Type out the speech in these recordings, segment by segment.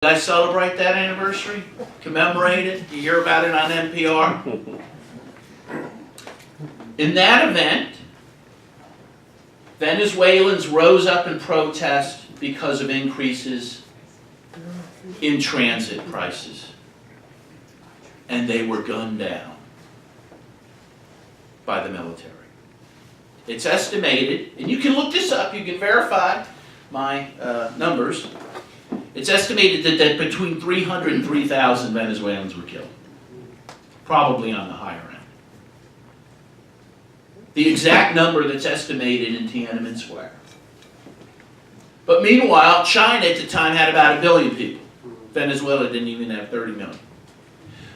guys celebrate that anniversary? Commemorate it? You hear about it on NPR? In that event, Venezuelans rose up in protest because of increases in transit prices. And they were gunned down by the military. It's estimated, and you can look this up, you can verify my numbers. It's estimated that between 300 and 3,000 Venezuelans were killed, probably on the higher end. The exact number that's estimated in Tiananmen Square. But meanwhile, China at the time had about 1 billion people. Venezuela didn't even have 30 million.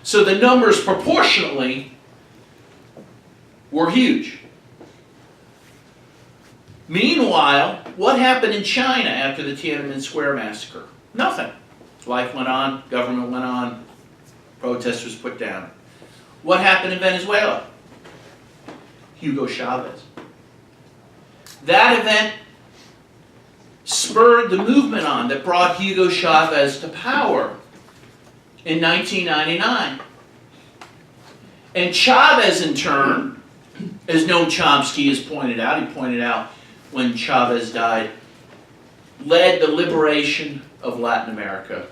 So the numbers proportionally were huge. Meanwhile, what happened in China after the Tiananmen Square massacre? Nothing. Life went on, government went on, protest was put down. What happened in Venezuela? Hugo Chavez. That event spurred the movement on that brought Hugo Chavez to power in 1999. And Chavez, in turn, as Noam Chomsky has pointed out, he pointed out when Chavez died, led the liberation of Latin America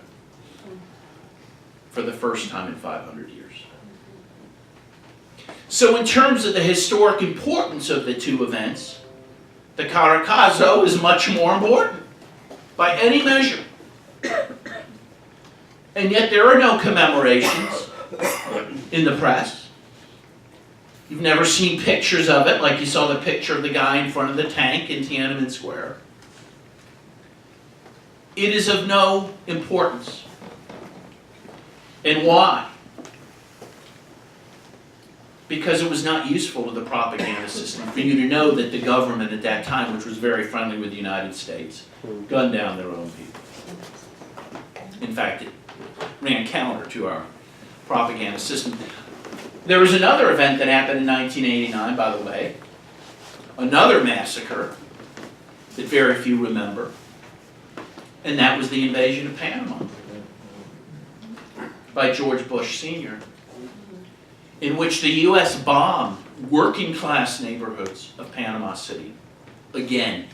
for the first time in 500 years. So in terms of the historic importance of the two events, the Caracazo is much more important by any measure. And yet there are no commemorations in the press. You've never seen pictures of it, like you saw the picture of the guy in front of the tank in Tiananmen Square. It is of no importance. And why? Because it was not useful to the propaganda system for you to know that the government at that time, which was very friendly with the United States, gunned down their own people. In fact, it ran counter to our propaganda system. There was another event that happened in 1989, by the way, another massacre that very few remember, and that was the invasion of Panama by George Bush Sr., in which the U.S. bombed working-class neighborhoods of Panama City, again,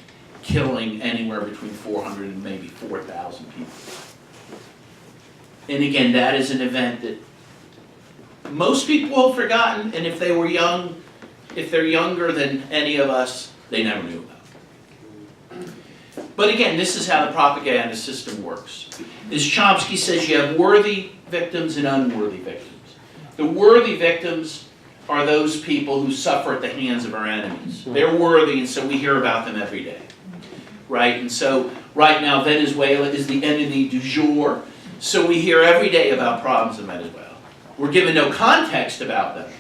killing anywhere between 400 and maybe 4,000 people. And again, that is an event that most people have forgotten, and if they were young, if they're younger than any of us, they never knew about. But again, this is how the propaganda system works. As Chomsky says, you have worthy victims and unworthy victims. The worthy victims are those people who suffer at the hands of our enemies. They're worthy, and so we hear about them every day. Right? And so right now, Venezuela is the enemy du jour. So we hear every day about problems in Venezuela. We're given no context about them.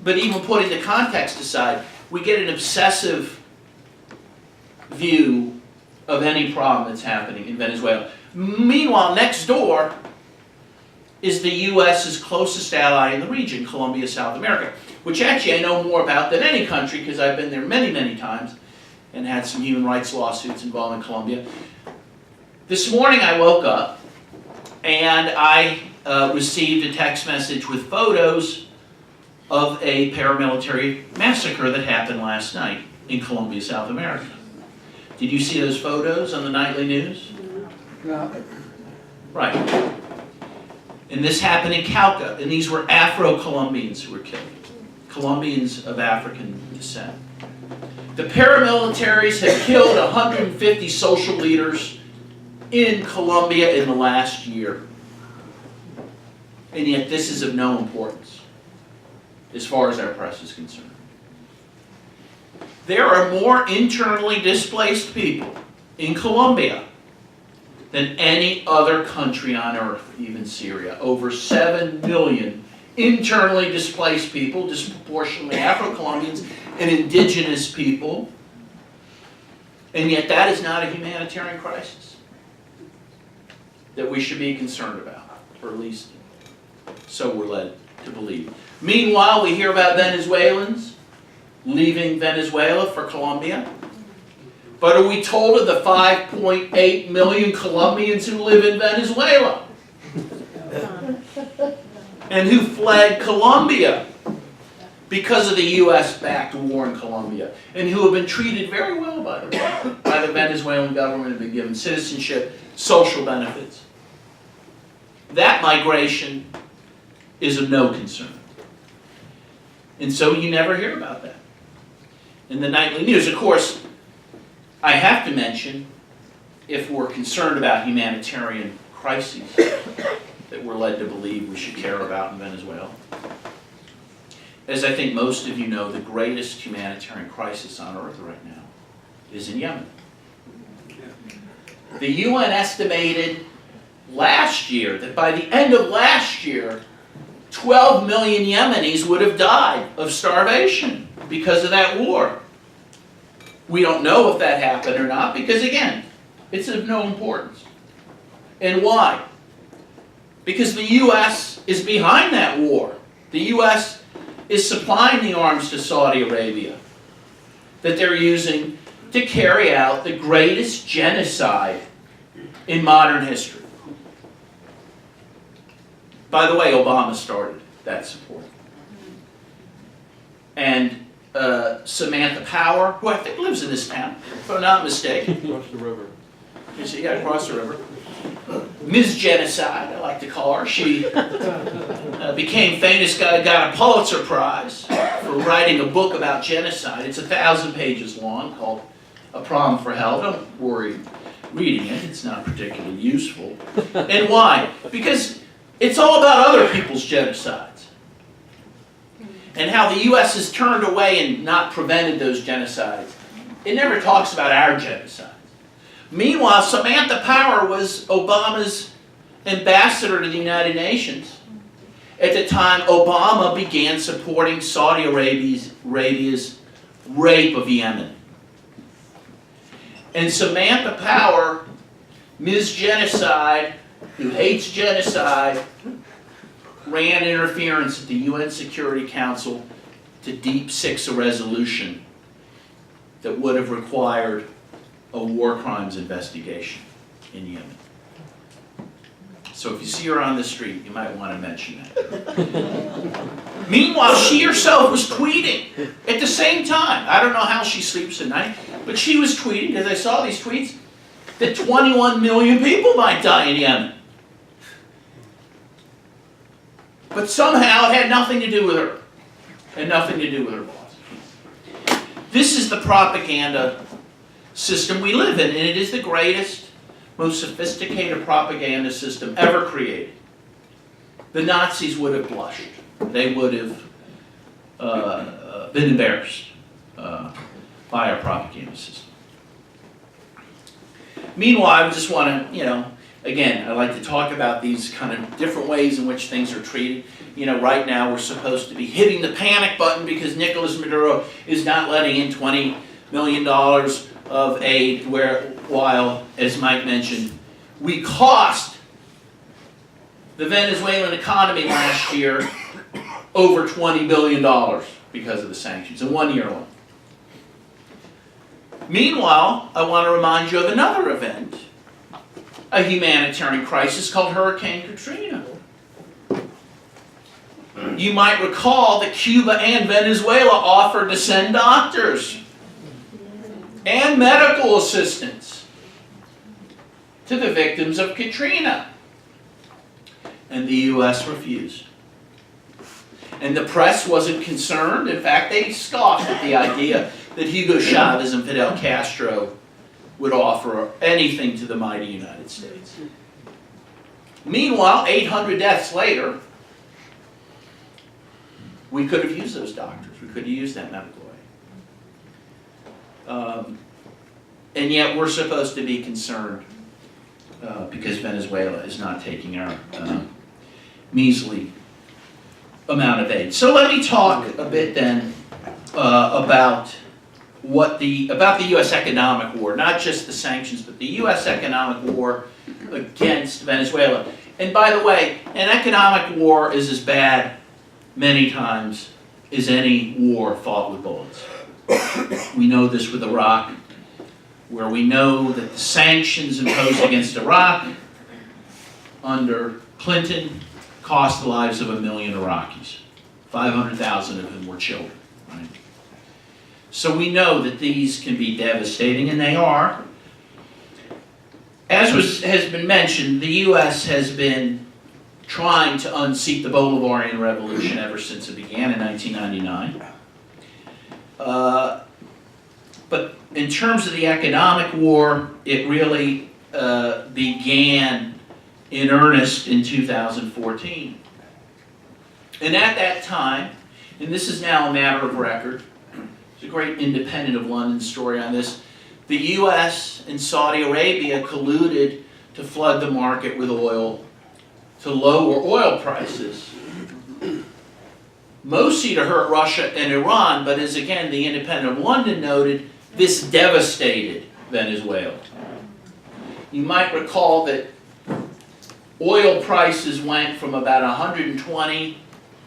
But even putting the context aside, we get an obsessive view of any problem that's happening in Venezuela. Meanwhile, next door is the U.S.'s closest ally in the region, Colombia, South America, which actually I know more about than any country because I've been there many, many times and had some human rights lawsuits involving Colombia. This morning I woke up and I received a text message with photos of a paramilitary massacre that happened last night in Colombia, South America. Did you see those photos on the nightly news? No. Right. And this happened in Cauca, and these were Afro-Colombians who were killed. Colombians of African descent. The paramilitaries have killed 150 social leaders in Colombia in the last year. And yet this is of no importance as far as our press is concerned. There are more internally displaced people in Colombia than any other country on earth, even Syria. Over 7 million internally displaced people, disproportionately Afro-Colombians and indigenous people. And yet that is not a humanitarian crisis that we should be concerned about, or at least so we're led to believe. Meanwhile, we hear about Venezuelans leaving Venezuela for Colombia. But are we told of the 5.8 million Colombians who live in Venezuela? And who fled Colombia because of the US-backed war in Colombia, and who have been treated very well by the Venezuelan government, have been given citizenship, social benefits. That migration is of no concern. And so you never hear about that in the nightly news. Of course, I have to mention, if we're concerned about humanitarian crises that we're led to believe we should care about in Venezuela, as I think most of you know, the greatest humanitarian crisis on earth right now is in Yemen. The UN estimated last year that by the end of last year, 12 million Yemenis would have died of starvation because of that war. We don't know if that happened or not because, again, it's of no importance. And why? Because the U.S. is behind that war. The U.S. is supplying the arms to Saudi Arabia that they're using to carry out the greatest genocide in modern history. By the way, Obama started that support. And Samantha Power, who I think lives in this town, if I'm not mistaken. Across the river. You see, yeah, across the river. Ms. Genocide, I like to call her. She became famous, got a Pulitzer Prize for writing a book about genocide. It's 1,000 pages long, called A Prom for Hell. Don't worry reading it. It's not particularly useful. And why? Because it's all about other people's genocides. And how the U.S. has turned away and not prevented those genocides. It never talks about our genocides. Meanwhile, Samantha Power was Obama's ambassador to the United Nations at the time Obama began supporting Saudi Arabia's rape of Yemen. And Samantha Power, Ms. Genocide, who hates genocide, ran interference at the UN Security Council to deep six a resolution that would have required a war crimes investigation in Yemen. So if you see her on the street, you might want to mention that. Meanwhile, she herself was tweeting at the same time. I don't know how she sleeps at night, but she was tweeting, because I saw these tweets, that 21 million people might die in Yemen. But somehow it had nothing to do with her. And nothing to do with her boss. This is the propaganda system we live in, and it is the greatest, most sophisticated propaganda system ever created. The Nazis would have blushed. They would have been embarrassed by our propaganda system. Meanwhile, I just want to, again, I like to talk about these kind of different ways in which things are treated. Right now we're supposed to be hitting the panic button because Nicolas Maduro is not letting in $20 million of aid, while, as Mike mentioned, we cost the Venezuelan economy last year over $20 billion because of the sanctions in 1 year alone. Meanwhile, I want to remind you of another event, a humanitarian crisis called Hurricane Katrina. You might recall that Cuba and Venezuela offered to send doctors and medical assistance to the victims of Katrina. And the U.S. refused. And the press wasn't concerned. In fact, they scoffed at the idea that Hugo Chavez and Fidel Castro would offer anything to the mighty United States. Meanwhile, 800 deaths later, we could have used those doctors. We could have used that medical aid. And yet we're supposed to be concerned because Venezuela is not taking our measly amount of aid. So let me talk a bit then about the U.S. economic war, not just the sanctions, but the U.S. economic war against Venezuela. And by the way, an economic war is as bad many times as any war fought with bullets. We know this with Iraq. where we know that the sanctions imposed against Iraq under Clinton cost the lives of 1 million Iraqis. 500,000 of them were children. Right? So we know that these can be devastating, and they are. As has been mentioned, the U.S. has been trying to unseat the Bolivarian Revolution ever since it began in 1999. But in terms of the economic war, it really began in earnest in 2014. And at that time, and this is now a matter of record, there's a great Independent of London story on this, the U.S. and Saudi Arabia colluded to flood the market with oil to lower oil prices, mostly to hurt Russia and Iran, but as again the Independent of London noted, this devastated Venezuela. You might recall that oil prices went from about $120,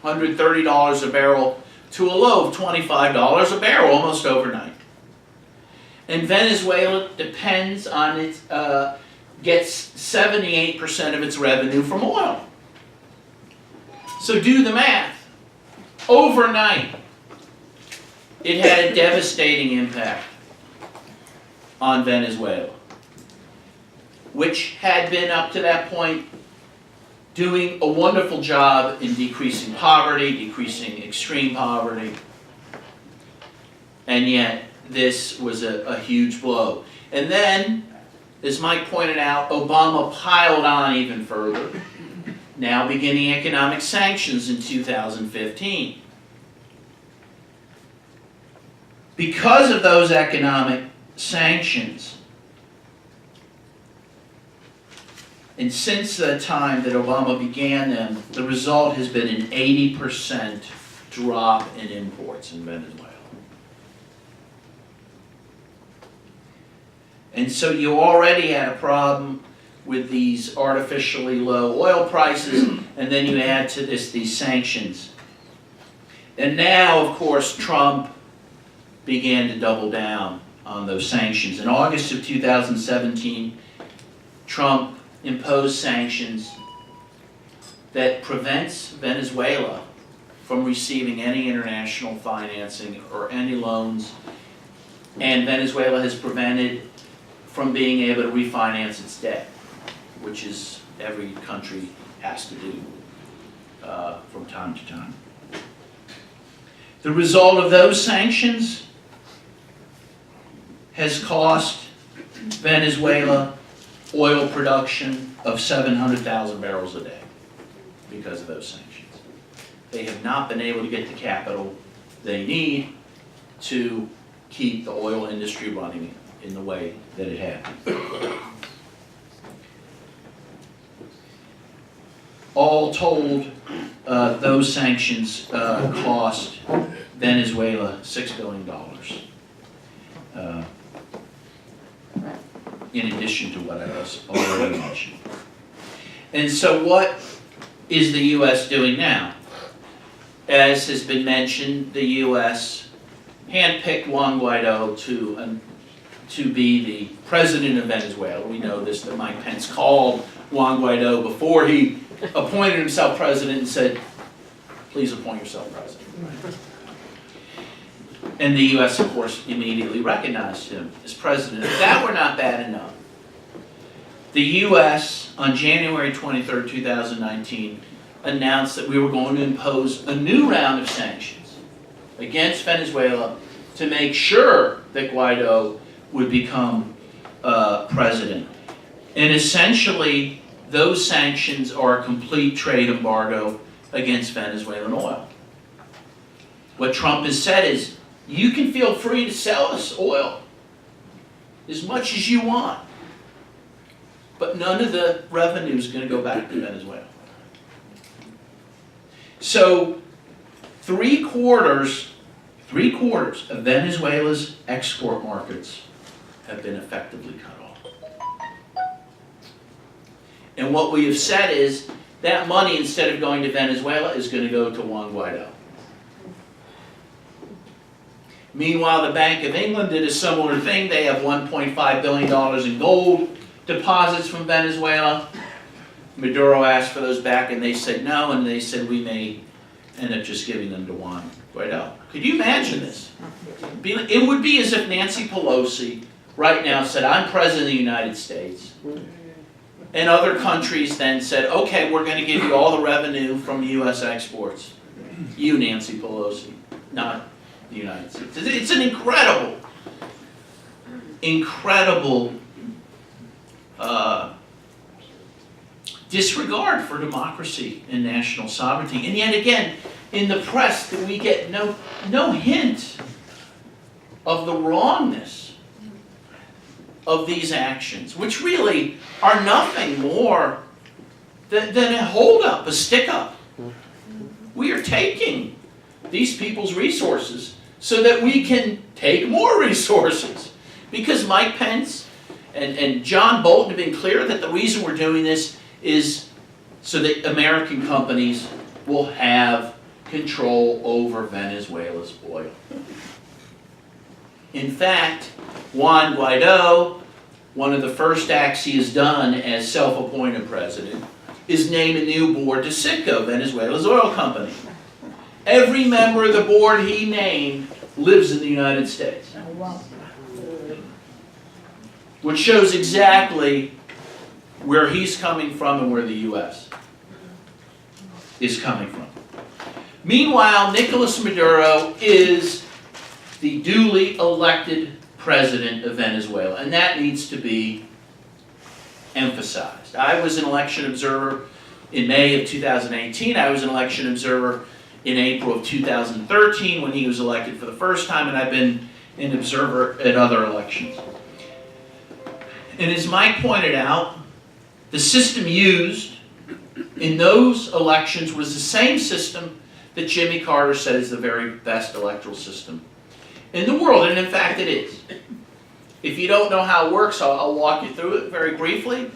$130 a barrel to a low of $25 a barrel almost overnight. And Venezuela depends on its, gets 78% of its revenue from oil. So do the math. Overnight, it had a devastating impact on Venezuela, which had been up to that point doing a wonderful job in decreasing poverty, decreasing extreme poverty, and yet this was a huge blow. And then, as Mike pointed out, Obama piled on even further, now beginning economic sanctions in 2015. Because of those economic sanctions, and since the time that Obama began them, the result has been an 80% drop in imports in Venezuela. And so you already had a problem with these artificially low oil prices, and then you add to this these sanctions. And now, of course, Trump began to double down on those sanctions. In August of 2017, Trump imposed sanctions that prevents Venezuela from receiving any international financing or any loans, and Venezuela has prevented from being able to refinance its debt, which is every country has to do from time to time. The result of those sanctions has cost Venezuela oil production of 700,000 barrels a day because of those sanctions. They have not been able to get the capital they need to keep the oil industry running in the way that it had. All told, those sanctions cost Venezuela $6 billion, in addition to what I already mentioned. And so what is the U.S. doing now? As has been mentioned, the U.S. handpicked Juan Guaido to be the president of Venezuela. We know this, that Mike Pence called Juan Guaido before he appointed himself president and said, please appoint yourself president. And the U.S., of course, immediately recognized him as president. If that were not bad enough, the U.S., on January 23rd, 2019, announced that we were going to impose a new round of sanctions against Venezuela to make sure that Guaido would become president. And essentially, those sanctions are a complete trade embargo against Venezuelan oil. What Trump has said is, you can feel free to sell us oil as much as you want, but none of the revenue is going to go back to Venezuela. So three quarters of Venezuela's export markets have been effectively cut off. And what we have said is that money, instead of going to Venezuela, is going to go to Juan Guaido. Meanwhile, the Bank of England did a similar thing. They have $1.5 billion in gold deposits from Venezuela. Maduro asked for those back, and they said no, and they said we may end up just giving them to Juan Guaido. Could you imagine this? It would be as if Nancy Pelosi right now said, I'm President of the United States. And other countries then said, okay, we're going to give you all the revenue from U.S. exports. You, Nancy Pelosi, not the United States. It's an incredible disregard for democracy and national sovereignty. And yet again, in the press, we get no hint of the wrongness of these actions, which really are nothing more than a hold-up, a stick-up. We are taking these people's resources so that we can take more resources. Because Mike Pence and John Bolton have been clear that the reason we're doing this is so that American companies will have control over Venezuela's oil. In fact, Juan Guaido, one of the first acts he has done as self-appointed president, is name a new board to Citgo, Venezuela's oil company. Every member of the board he named lives in the United States. Which shows exactly where he's coming from and where the U.S. is coming from. Meanwhile, Nicolas Maduro is the duly elected president of Venezuela, and that needs to be emphasized. I was an election observer in May of 2018. I was an election observer in April of 2013 when he was elected for the first time, and I've been an observer at other elections. And as Mike pointed out, the system used in those elections was the same system that Jimmy Carter said is the very best electoral system in the world, and in fact it is. If you don't know how it works, I'll walk you through it very briefly.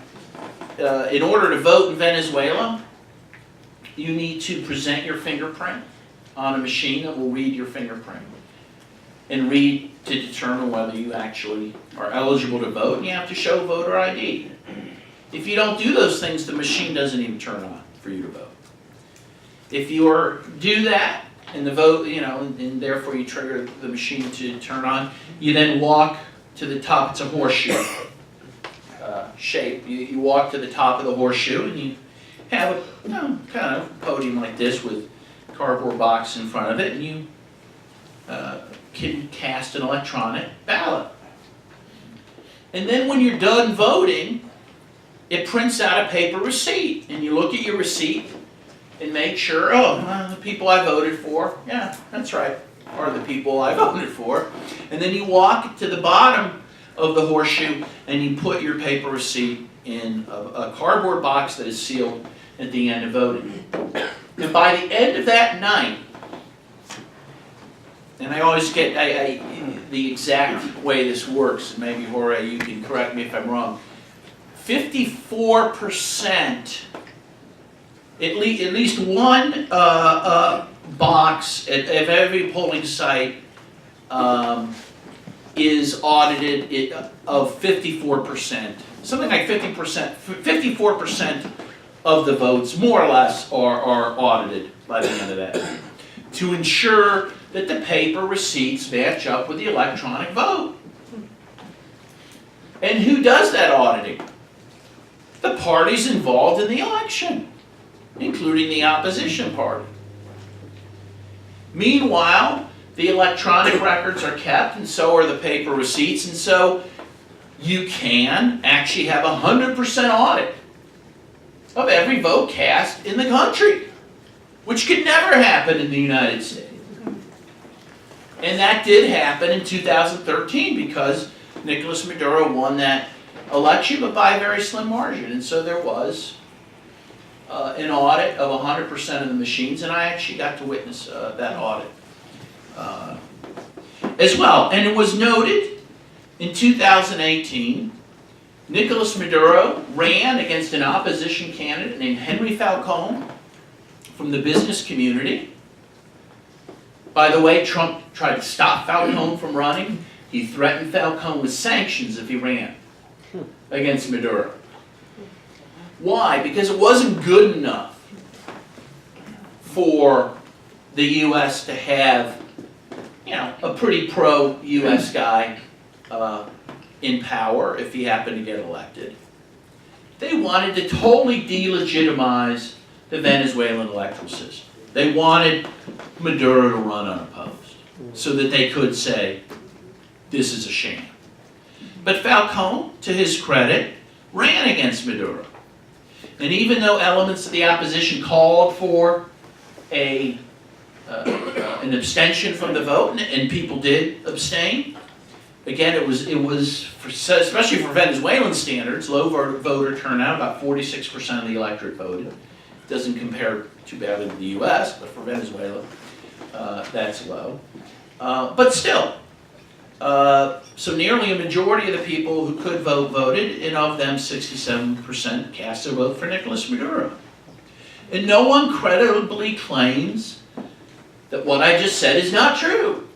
In order to vote in Venezuela, you need to present your fingerprint on a machine that will read your fingerprint and read to determine whether you actually are eligible to vote, and you have to show voter ID. If you don't do those things, the machine doesn't even turn on for you to vote. If you do that, and the vote, and therefore you trigger the machine to turn on, you then walk to the top. It's a horseshoe shape. You walk to the top of the horseshoe, and you have a kind of podium like this with a cardboard box in front of it, and you can cast an electronic ballot. And then when you're done voting, it prints out a paper receipt, and you look at your receipt and make sure, the people I voted for, yeah, that's right, are the people I voted for. And then you walk to the bottom of the horseshoe and you put your paper receipt in a cardboard box that is sealed at the end of voting. And by the end of that night, and I always get the exact way this works, and maybe Jorge, you can correct me if I'm wrong, 54%, at least one box at every polling site is audited of 54%. Something like 54% of the votes, more or less, are audited by the end of that, to ensure that the paper receipts match up with the electronic vote. And who does that auditing? The parties involved in the election, including the opposition party. Meanwhile, the electronic records are kept, and so are the paper receipts, and so you can actually have 100% audit of every vote cast in the country, which could never happen in the United States. And that did happen in 2013 because Nicolas Maduro won that election, but by a very slim margin. And so there was an audit of 100% of the machines, and I actually got to witness that audit as well. And it was noted in 2018, Nicolas Maduro ran against an opposition candidate named Henry Falcone from the business community. By the way, Trump tried to stop Falcone from running. He threatened Falcone with sanctions if he ran against Maduro. Why? Because it wasn't good enough for the U.S. to have, a pretty pro-U.S. guy in power if he happened to get elected. They wanted to totally delegitimize the Venezuelan electoral system. They wanted Maduro to run unopposed so that they could say, this is a sham. But Falcone, to his credit, ran against Maduro. And even though elements of the opposition called for an abstention from the vote, and people did abstain, again, it was especially for Venezuelan standards, low voter turnout, about 46% of the electorate voted. Doesn't compare too badly to the U.S., but for Venezuela, that's low. But still, so nearly a majority of the people who could vote voted, and of them 67% cast their vote for Nicolas Maduro. And no one credibly claims that what I just said is not true.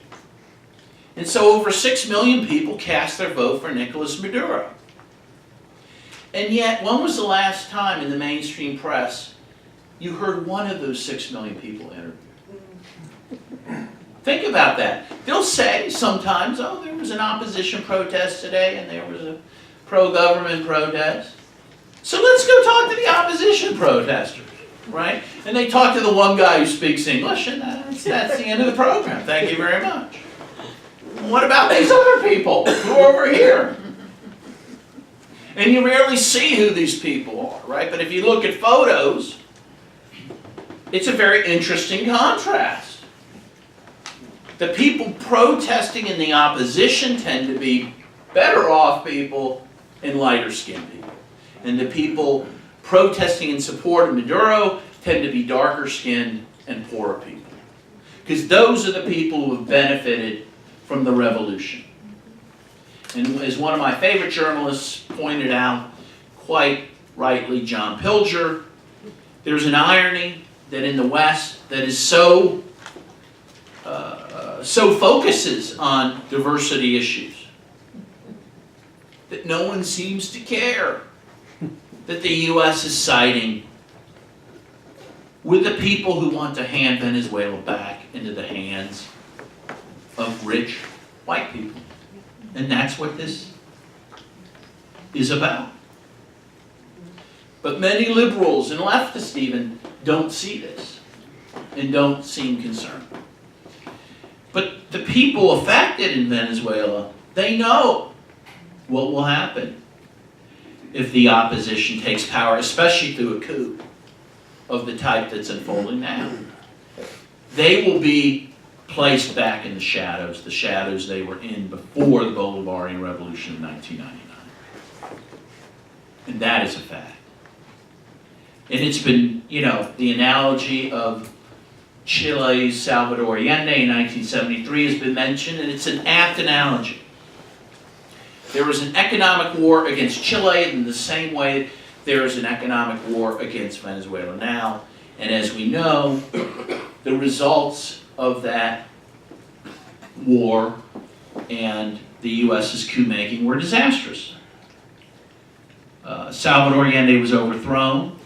And so over 6 million people cast their vote for Nicolas Maduro. And yet, when was the last time in the mainstream press you heard one of those 6 million people interviewed? Think about that. They'll say sometimes, oh, there was an opposition protest today and there was a pro-government protest. So let's go talk to the opposition protesters, right? And they talk to the one guy who speaks English, and that's the end of the program. Thank you very much. What about these other people who are over here? And you rarely see who these people are, right? But if you look at photos, it's a very interesting contrast. The people protesting in the opposition tend to be better off people and lighter skinned people. And the people protesting in support of Maduro tend to be darker skinned and poorer people. Because those are the people who have benefited from the revolution. And as one of my favorite journalists pointed out, quite rightly, John Pilger, there's an irony that in the West that is so focuses on diversity issues that no one seems to care that the U.S. is siding with the people who want to hand Venezuela back into the hands of rich white people. And that's what this is about. But many liberals and leftists even don't see this and don't seem concerned. But the people affected in Venezuela, they know what will happen if the opposition takes power, especially through a coup of the type that's unfolding now. They will be placed back in the shadows they were in before the Bolivarian Revolution of 1999. And that is a fact. And it's been, the analogy of Chile's Salvador Allende in 1973 has been mentioned, and it's an apt analogy. There was an economic war against Chile in the same way there is an economic war against Venezuela now. And as we know, the results of that war and the U.S.'s coup-making were disastrous. Salvador Allende was overthrown.